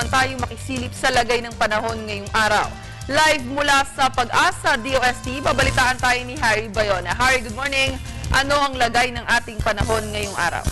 naman tayo makisilip sa lagay ng panahon ngayong araw. Live mula sa Pag-asa DOST, babalitaan tayo ni Harry Bayona. Harry, good morning. Ano ang lagay ng ating panahon ngayong araw?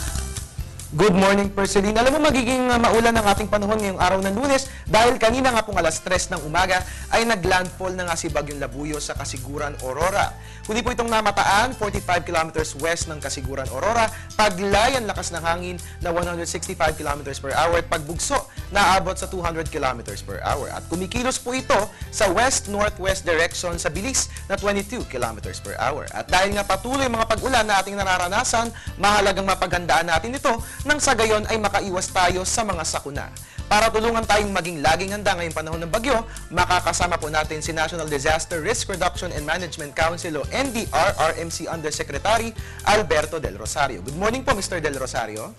Good morning, Perceline. Alam mo, magiging maulan ang ating panahon ngayong araw ng Lunes dahil kanina nga pong alas 3 ng umaga ay naglandfall na nga si Bagyong Labuyo sa Kasiguran, Aurora. Huli po itong namataan, 45 kilometers west ng Kasiguran, Aurora. Paglayan lakas ng hangin na 165 kilometers per hour at pagbugso na abot sa 200 kilometers per hour. At kumikilos po ito sa west-northwest direction sa bilis na 22 kilometers per hour. At dahil nga patuloy mga pag-ulan na ating nararanasan, mahalagang mapaghandaan natin ito nang sa gayon ay makaiwas tayo sa mga sakuna. Para tulungan tayong maging laging handa ngayong panahon ng bagyo, makakasama po natin si National Disaster Risk Reduction and Management Council o NDRRMC Undersecretary Alberto Del Rosario. Good morning po, Mr. Del Rosario.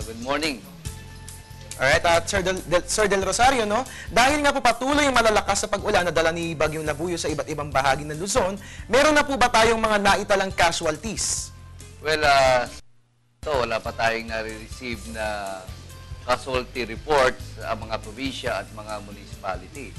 Good morning. Alright, at Sir Del Rosario, no? Dahil nga po patuloy yung malalakas sa pag-ulan na dala ni Bagyong Labuyo sa iba't ibang bahagi ng Luzon, meron na po ba tayong mga naitalang casualties? Well, wala pa tayong nare-receive na casualty reports sa mga probinsya at mga municipality.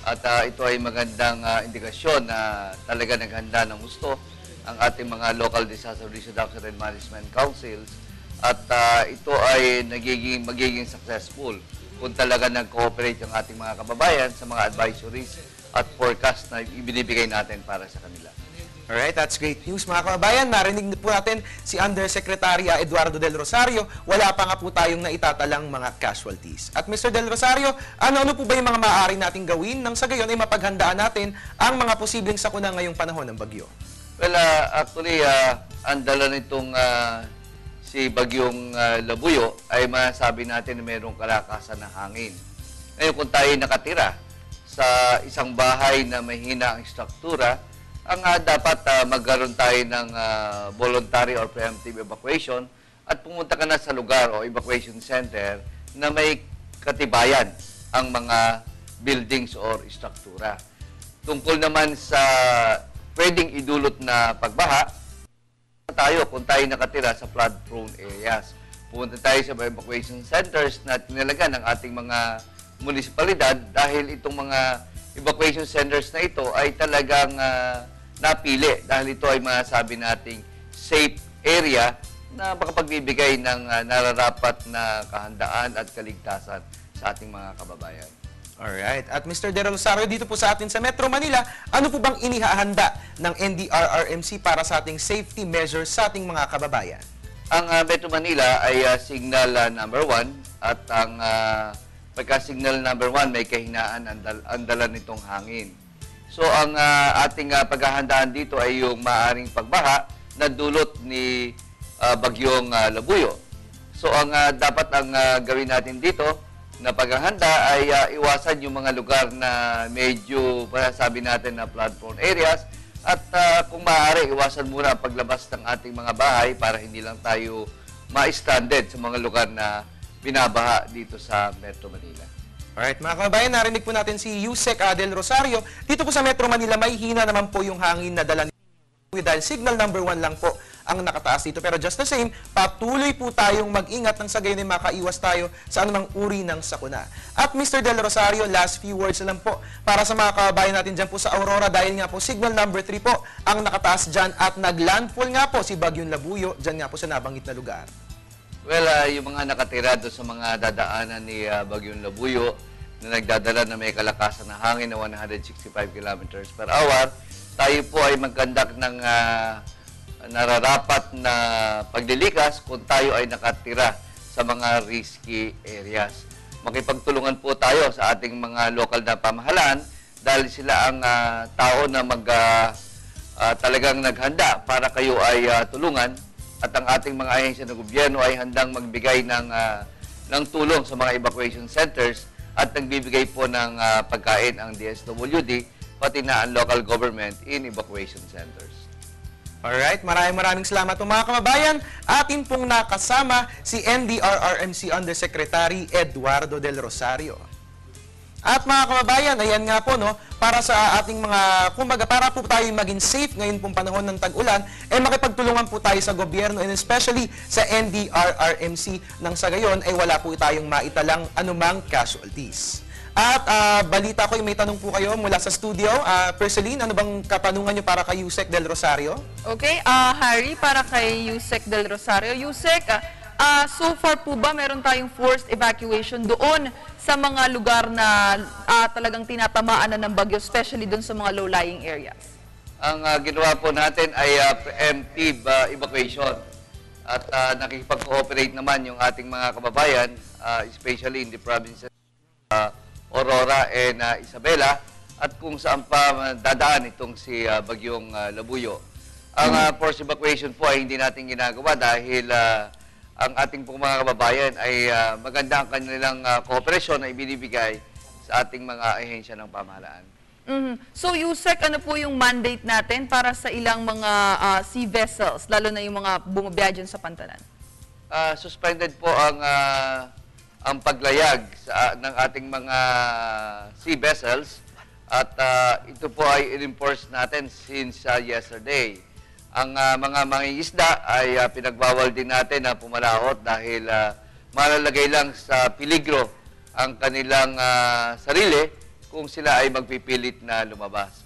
At ito ay magandang indikasyon na talaga naghanda ng gusto ang ating mga local disaster risk reduction and management councils at ito ay magiging successful kung talaga nag-cooperate ang ating mga kababayan sa mga advisories at forecast na ibinibigay natin para sa kanila. Alright, that's great news mga kababayan. Narinig po natin si Undersecretary Eduardo Del Rosario. Wala pa nga po tayong naitatalang mga casualties. At Mr. Del Rosario, ano po ba yung mga maaari nating gawin nang sa gayon ay mapaghandaan natin ang mga posibleng sakuna ngayong panahon ng bagyo? Well, actually, ang dala nitong si Bagyong Labuyo ay masabi natin na mayroong kalakasan na hangin. Ngayon, kung tayo nakatira sa isang bahay na mahina ang struktura, ang dapat magkaroon tayo ng voluntary or preemptive evacuation at pumunta ka na sa lugar o evacuation center na may katibayan ang mga buildings or struktura. Tungkol naman sa pwedeng idulot na pagbaha, tayo kung tayo nakatira sa flood-prone areas. Pumunta tayo sa evacuation centers na tinalagan ng ating mga munisipalidad dahil itong mga evacuation centers na ito ay talagang napili dahil ito ay masasabi nating safe area na makapagbibigay ng nararapat na kahandaan at kaligtasan sa ating mga kababayan. Alright. At Mr. Del Rosario, dito po sa atin sa Metro Manila, ano po bang inihahanda ng NDRRMC para sa ating safety measures sa ating mga kababayan? Ang Metro Manila ay signal number 1 at ang pagka-signal number 1 may kahinaan ang dala nitong hangin. So, ang ating paghahandaan dito ay yung maaaring pagbaha na dulot ni Bagyong Labuyo. So, ang dapat ang gawin natin dito na paghahanda ay iwasan yung mga lugar na medyo sabi natin na flood-prone areas at kung maaari, iwasan muna ang paglabas ng ating mga bahay para hindi lang tayo ma-stranded sa mga lugar na binabaha dito sa Metro Manila. Alright, mga kababayan, narinig po natin si Yusek Del Rosario. Dito po sa Metro Manila, may hina naman po yung hangin na dala ni dahil signal number 1 lang po ang nakataas dito. Pero just the same, patuloy po tayong mag-ingat nang sa gayon ay makaiwas tayo sa anumang uri ng sakuna. At Mr. Del Rosario, last few words na lang po para sa mga kababayan natin dyan po sa Aurora dahil nga po signal number 3 po ang nakataas dyan at naglandfall nga po si Bagyong Labuyo dyan nga po sa nabanggit na lugar. Well, yung mga nakatira doon sa mga dadaanan ni Bagyong Labuyo na nagdadala na may kalakasan na hangin na 165 kilometers per hour, tayo po ay mag-conduct ng nararapat na paglilikas kung tayo ay nakatira sa mga risky areas. Makipagtulungan po tayo sa ating mga local na pamahalaan dahil sila ang tao na talagang naghanda para kayo ay tulungan. At ang ating mga ahensya ng gobyerno ay handang magbigay ng tulong sa mga evacuation centers at nagbibigay po ng pagkain ang DSWD pati na ang local government in evacuation centers. Alright, maraming salamat po mga kababayan. Atin pong nakasama si NDRRMC Undersecretary Eduardo Del Rosario. At mga kababayan, ayan nga po, no, para sa ating mga, kumbaga, para po tayo maging safe ngayon pong panahon ng tag-ulan, makipagtulungan po tayo sa gobyerno and especially sa NDRRMC nang sa gayon ay wala po tayong maitalang anumang casualties. At balita ko, may tanong po kayo mula sa studio. Perceline, ano bang katanungan nyo para kay Yusek Del Rosario? Okay, Harry, para kay Yusek Del Rosario. Yusek, so far po ba meron tayong forced evacuation doon sa mga lugar na talagang tinatamaan na ng bagyo, especially doon sa mga low-lying areas? Ang ginawa po natin ay preemptive evacuation. At nakikipag-cooperate naman yung ating mga kababayan, especially in the provinces Aurora and Isabela, at kung saan pa dadaan itong si Bagyong Labuyo. Ang forced evacuation po ay hindi natin ginagawa dahil ang ating pong mga kababayan ay maganda ang kanilang kooperasyon na ibinibigay sa ating mga ahensya ng pamahalaan. So, Yusek, ano po yung mandate natin para sa ilang mga sea vessels, lalo na yung mga bumabiyahe dyan sa pantalan? Suspended po ang paglayag ng ating mga sea vessels at ito po ay in-enforce natin since yesterday. Ang mga mangingisda ay pinagbawal din natin na pumalahot dahil malalagay lang sa peligro ang kanilang sarili kung sila ay magpipilit na lumabas.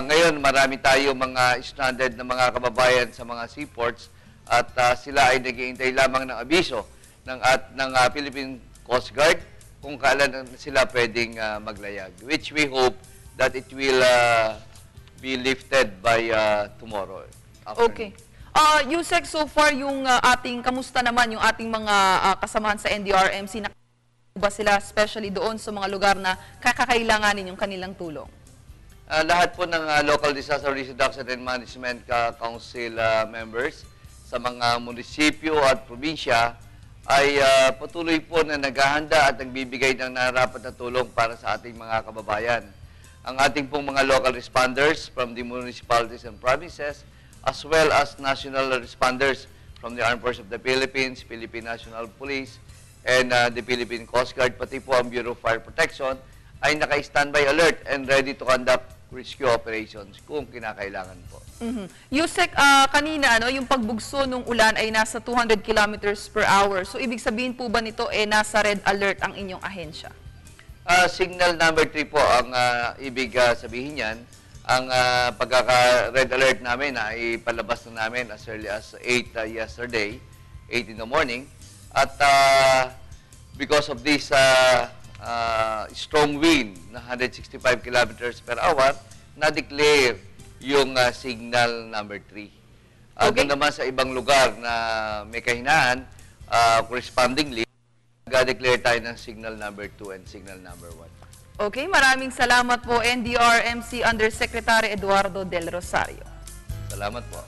Ngayon, marami tayo mga stranded na mga kababayan sa mga seaports at sila ay nag-iintay lamang ng abiso ng Philippine Coast Guard kung kailan sila pwedeng maglayag, which we hope that it will be lifted by tomorrow. Okay. Yusek, so far yung kamusta naman yung ating mga kasamahan sa NDRMC, na ba sila especially doon sa mga lugar na kakakailanganin yung kanilang tulong? Lahat po ng Local Disaster Risk Reduction and Management Council members sa mga munisipyo at probinsya ay patuloy po na naghahanda at nagbibigay ng narapat na tulong para sa ating mga kababayan. Ang ating pong mga local responders from the municipalities and provinces, as well as national responders from the Armed Forces of the Philippines, Philippine National Police, and the Philippine Coast Guard, pati po ang Bureau of Fire Protection, ay naka-standby alert and ready to conduct rescue operations kung kinakailangan po. Yusek, kanina yung pagbugso ng ulan ay nasa 200 kilometers per hour. So, ibig sabihin po ba nito nasa red alert ang inyong ahensya? Signal number 3 po ang ibig sabihin yan. Ang pagkaka-red alert namin ay palabas na namin as early as 8 yesterday, 8 in the morning. At because of this strong wind na 165 kilometers per hour, na-declare yung signal number 3. Okay. Doon naman sa ibang lugar na may kahinaan, correspondingly, nag-declare tayo ng signal number 2 and signal number 1. Okay, maraming salamat po, NDRMC Undersecretary Eduardo Del Rosario. Salamat po.